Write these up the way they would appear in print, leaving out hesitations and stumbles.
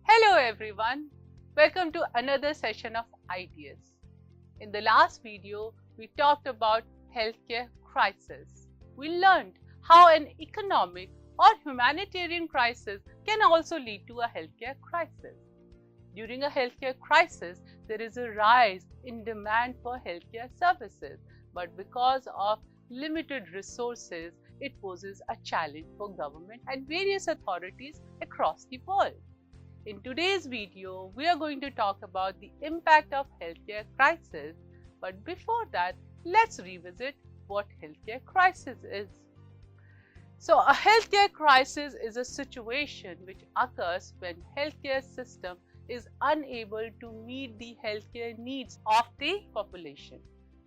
Hello everyone, welcome to another session of Ideas. In the last video, we talked about healthcare crisis. We learned how an economic or humanitarian crisis can also lead to a healthcare crisis. During a healthcare crisis, there is a rise in demand for healthcare services, but because of limited resources, it poses a challenge for government and various authorities across the world. In today's video, we are going to talk about the impact of healthcare crisis. But before that, let's revisit what healthcare crisis is. So, a healthcare crisis is a situation which occurs when healthcare system is unable to meet the healthcare needs of the population.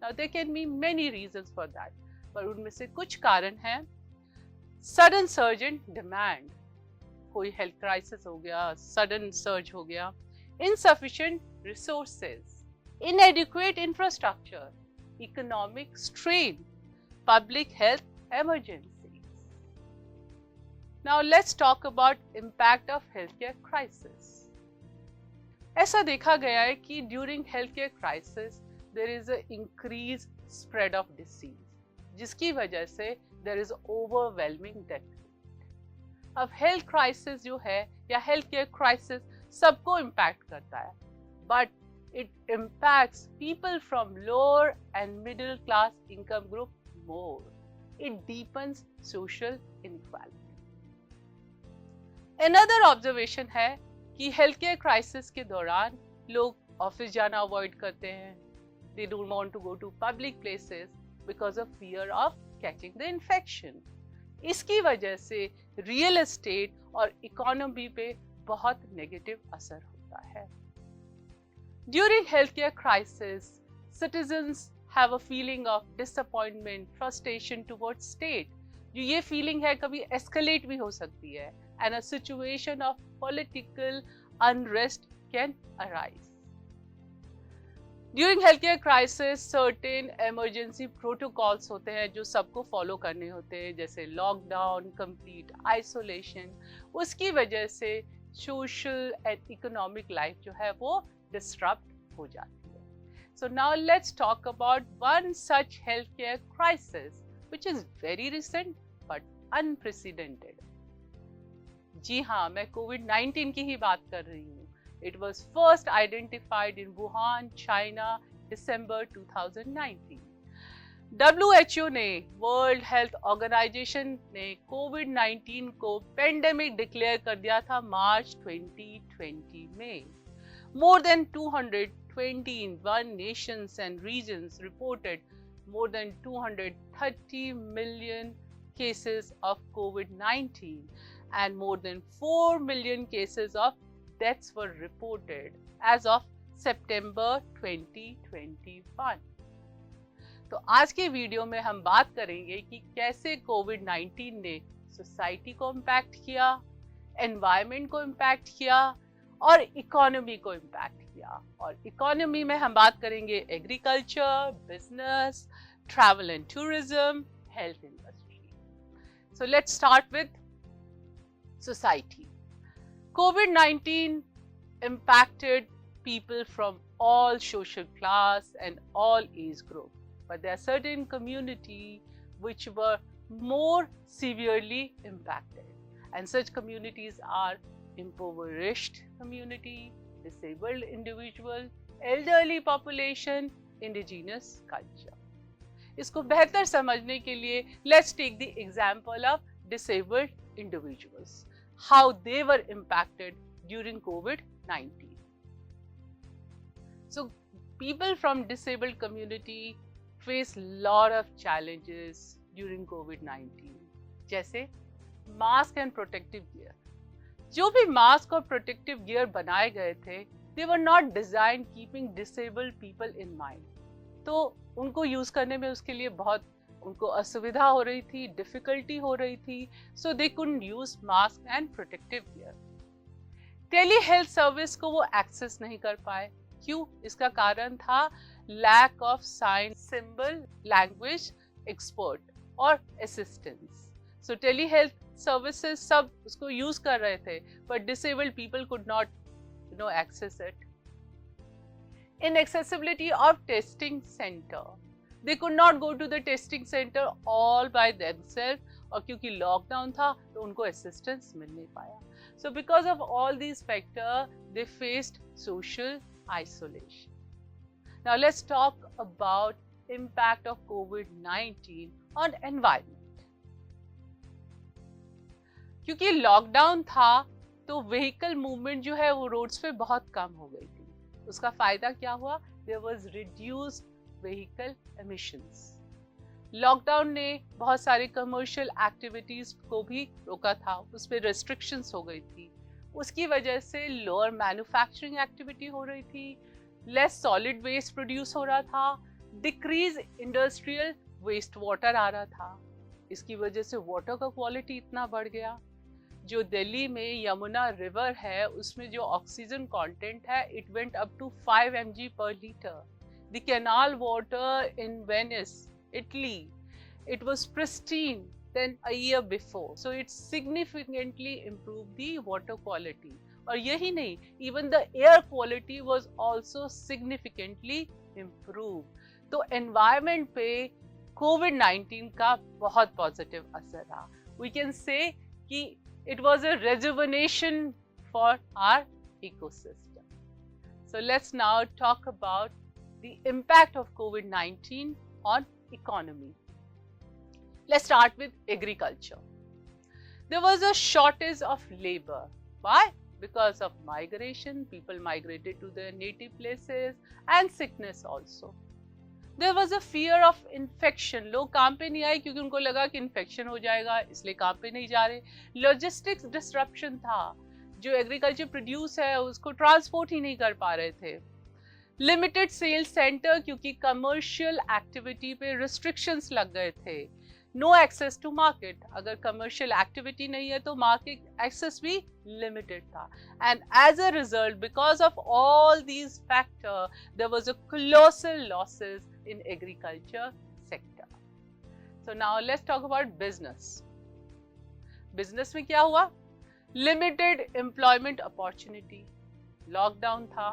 Now, there can be many reasons for that, पर उनमें से कुछ कारण हैं sudden surge in demand. कोई health crisis हो गया, sudden surge हो गया, insufficient resources, inadequate infrastructure, economic strain, public health emergencies. Now let's talk about impact of healthcare crisis. ऐसा देखा गया है कि during healthcare crisis there is a increased spread of disease, जिसकी वजह से there is overwhelming death. अब health crisis जो है या हेल्थ केयर क्राइसिस सबको इम्पैक्ट करता है, but it impacts people from lower and middle class income group more. It deepens social inequality. Another observation है कि हेल्थ केयर क्राइसिस के दौरान लोग ऑफिस जाना अवॉइड करते हैं. They don't want to go to public places because of fear of catching the infection. इसकी वजह से रियल एस्टेट और इकोनॉमी पे बहुत नेगेटिव असर होता है. During health care crisis, citizens have a feeling of disappointment, frustration towards state. जो ये फीलिंग है कभी एस्केलेट भी हो सकती है, and a situation of political unrest can arise. During health care crisis certain emergency protocols होते हैं जो सबको फॉलो करने होते हैं, जैसे लॉकडाउन, कंप्लीट आइसोलेशन. उसकी वजह से सोशल एंड इकोनॉमिक लाइफ जो है वो डिस्टर्ब हो जाती है. So now let's talk about one such health care crisis which is very recent but unprecedented. जी हाँ, मैं कोविड-19 की ही बात कर रही हूँ. It was first identified in Wuhan, China, December 2019. WHO ने, World Health Organization ने कोविड-19 को पेंडेमिक डिक्लेयर कर दिया था मार्च 2020 में. More than 221 nations and regions reported more than 230 million cases of COVID-19 and more than 4 million cases of deaths were reported as of September 2021. तो आज के वीडियो में हम बात करेंगे कि कैसे कोविड-19 ने सोसाइटी को इम्पैक्ट किया, एनवायरनमेंट को इम्पैक्ट किया और इकोनॉमी को इम्पैक्ट किया. और इकोनॉमी में हम बात करेंगे agriculture, business, travel and tourism, health industry. So let's start with society. COVID-19 impacted people from all social class and all age group, but there are certain communities which were more severely impacted, and such communities are impoverished community, disabled individual, elderly population, indigenous culture. इसको बेहतर समझने के लिए let's take the example of disabled individuals. How they were impacted during COVID-19. So people from disabled community face lot of challenges during COVID-19. जैसे mask and protective gear. जो भी mask और protective gear बनाए गए थे, they were not designed keeping disabled people in mind. तो उनको use करने में उसके लिए बहुत उनको असुविधा हो रही थी, डिफिकल्टी हो रही थी, so they couldn't use mask and protective gear. Tele health service को वो एक्सेस नहीं कर पाए. क्यों? इसका कारण था lack of sign symbol language expert और assistance. So tele health services सब उसको यूज कर रहे थे, but disabled people could not access it. Inaccessibility of testing center. They could not go to the testing center all by themselves, और क्योंकि lockdown था तो उनको असिस्टेंस मिल नहीं पाया. So because of all these factors, they faced social isolation. Now let's talk about impact of COVID-19 on environment. क्योंकि lockdown था तो व्हीकल मूवमेंट जो है वो रोड्स पे बहुत कम हो गई थी. उसका फायदा क्या हुआ? There was reduced vehicle emissions. Lockdown ने बहुत सारे कमर्शियल एक्टिविटीज को भी रोका था, उस पर रेस्ट्रिक्शंस हो गई थी. उसकी वजह से लोअर मैन्युफैक्चरिंग एक्टिविटी हो रही थी, लेस सॉलिड वेस्ट प्रोड्यूस हो रहा था, डिक्रीज इंडस्ट्रियल वेस्ट वाटर आ रहा था. इसकी वजह से वाटर का क्वालिटी इतना बढ़ गया. जो दिल्ली में यमुना रिवर है उसमें जो ऑक्सीजन कंटेंट है it went up to 5 mg per liter. The canal water in Venice, Italy, it was pristine than a year before. So it significantly improved the water quality. और यही नहीं, even the air quality was also significantly improved. तो environment पे COVID-19 का बहुत positive असर रहा. We can say कि it was a rejuvenation for our ecosystem. So let's now talk about the impact of COVID-19 on economy. Let's start with agriculture. There was a shortage of labor. Why? Because of migration, people migrated to their native places, and sickness also. There was a fear of infection. लोग काम पे नहीं आए क्योंकि उनको लगा कि infection हो जाएगा, इसलिए काम पे नहीं जा रहे. लॉजिस्टिक्स डिस्ट्रप्शन था, जो एग्रीकल्चर प्रोड्यूस है उसको ट्रांसपोर्ट ही नहीं कर पा रहे थे. लिमिटेड सेल्स सेंटर, क्योंकि कमर्शियल एक्टिविटी पे रिस्ट्रिक्शंस लग गए थे. नो एक्सेस टू मार्केट, अगर कमर्शियल एक्टिविटी नहीं है तो मार्केट एक्सेस भी लिमिटेड था. And as a result, because of all these factor, there was a colossal losses in agriculture sector. So now let's talk about business. Business में क्या हुआ? Limited employment opportunity. Lockdown था,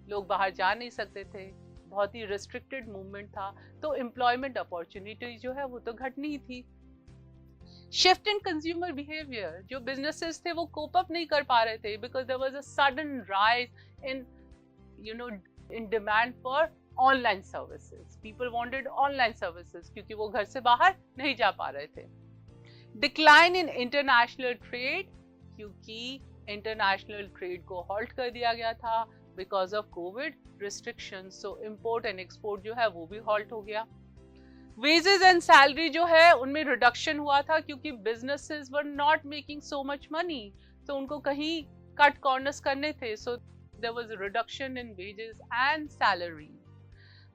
लोग बाहर जा नहीं सकते थे, बहुत ही restricted movement था, तो employment opportunity जो है वो तो घटनी ही थी. Shift in consumer behavior, जो businesses थे वो cope up नहीं कर पा रहे थे because there was a sudden rise in in demand for online services. People wanted online services क्योंकि वो घर से बाहर नहीं जा पा रहे थे. डिक्लाइन इन इंटरनेशनल ट्रेड, क्योंकि इंटरनेशनल ट्रेड को हॉल्ट कर दिया गया था because of Covid restrictions. So import and export जो है वो भी हॉल्ट हो गया. वेजेस एंड सैलरी जो है उनमें रिडक्शन हुआ था क्योंकि businesses were not making so much money, तो उनको कहीं कट कॉर्नर्स करने थे. So there was a reduction in wages and salary.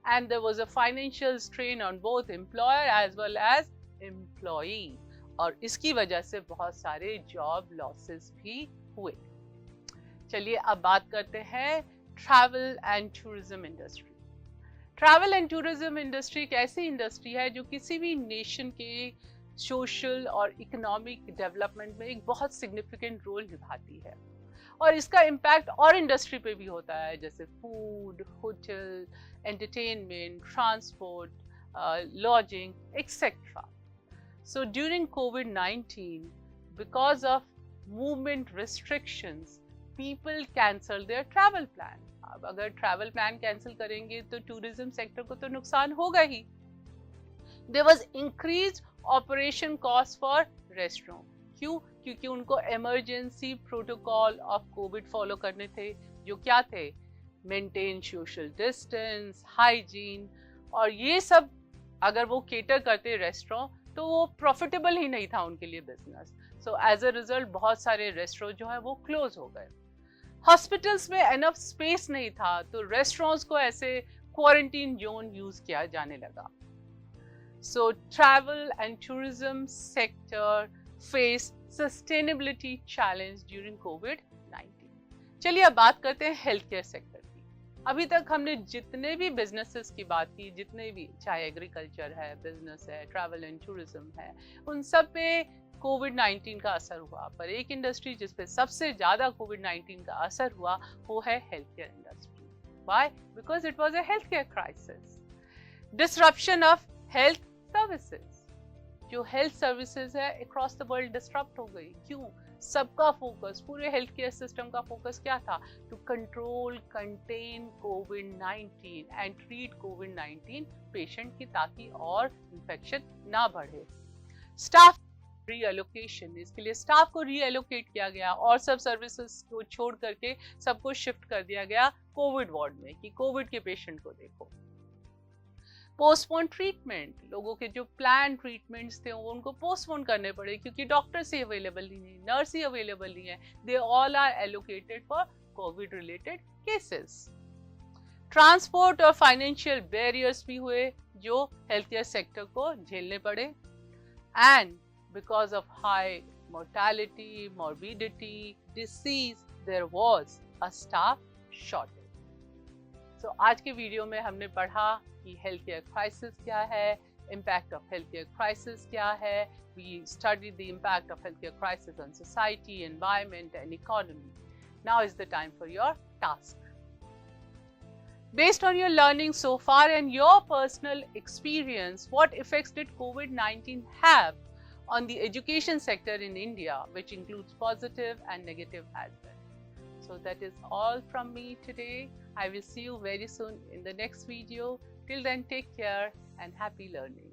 And there was a financial strain on both employer as well as employee. और इसकी वजह से बहुत सारे जॉब लॉसेस भी हुए. चलिए अब बात करते हैं travel and tourism industry. Travel and tourism industry एक ऐसी इंडस्ट्री है जो किसी भी नेशन के सोशल और इकोनॉमिक डेवलपमेंट में एक बहुत सिग्निफिकेंट रोल निभाती है. और इसका इम्पैक्ट और इंडस्ट्री पे भी होता है, जैसे food, hotel, entertainment, transport, lodging, etc. So during COVID-19, because of movement restrictions, people cancel their travel plan. अब अगर travel plan cancel करेंगे तो tourism sector को तो नुकसान होगा ही. There was increased operation cost for restaurant. क्यों? क्योंकि उनको emergency protocol of COVID follow करने थे, जो क्या थे? मेंटेन सोशल डिस्टेंस, हाइजीन, और ये सब अगर वो केटर करते रेस्टोरेंट तो वो प्रॉफिटेबल ही नहीं था उनके लिए business. So as a result बहुत सारे रेस्टोरेंट जो है वो क्लोज हो गए. हॉस्पिटल्स में एनफ स्पेस नहीं था तो रेस्टोरेंट्स को ऐसे क्वारंटीन जोन यूज किया जाने लगा. So travel and tourism sector face sustainability challenge during कोविड-19. चलिए अब बात करते हैं हेल्थ केयर सेक्टर की. अभी तक हमने जितने भी बिजनेसेस की बात की, जितने भी, चाहे एग्रीकल्चर है, बिजनेस है, ट्रैवल एंड टूरिज्म है, उन सब पे कोविड-19 का असर हुआ। पर एक इंडस्ट्री जिस पे सबसे ज्यादा कोविड-19 का असर हुआ वो है health care industry. Why? Because it was a health care crisis. Disruption of health services, जो हेल्थ सर्विसेज है अक्रॉस द वर्ल्ड डिसरप्ट हो गई। क्यों? सबका फोकस, पूरे हेल्थ केयर सिस्टम का फोकस क्या था? टू कंट्रोल, कंटेन कोविड-19 एंड ट्रीट कोविड-19 पेशेंट की, ताकि और इन्फेक्शन ना बढ़े। स्टाफ रीएलोकेशन, इसके लिए स्टाफ को रीएलोकेट किया गया और सब सर्विसेज को छोड़ करके सबको शिफ्ट कर दिया गया कोविड वार्ड में कि कोविड के पेशेंट को देखो। पोस्टपोन ट्रीटमेंट, लोगों के जो प्लान ट्रीटमेंट्स थे वो उनको पोस्टपोन करने पड़े क्योंकि डॉक्टर्स ही अवेलेबल नहीं है, नर्स ही अवेलेबल नहीं है। They all are allocated for COVID related cases. Transport और फाइनेंशियल बैरियर्स भी हुए जो हेल्थ केयर सेक्टर को झेलने पड़े। And because of high mortality, morbidity, disease, there was a staff shortage. So आज के वीडियो में हमने पढ़ा कि हेल्थ केयर क्राइसिस क्या है, impact of health care crisis क्या है। We studied the impact of health care crisis on society, environment and economy. Now is the time for your task. Based on your learning so far and your personal experience, what effects did COVID-19 have on the education sector in India, which includes positive and negative as well? So that is all from me today. I will see you very soon in the next video. Till then, take care and happy learning.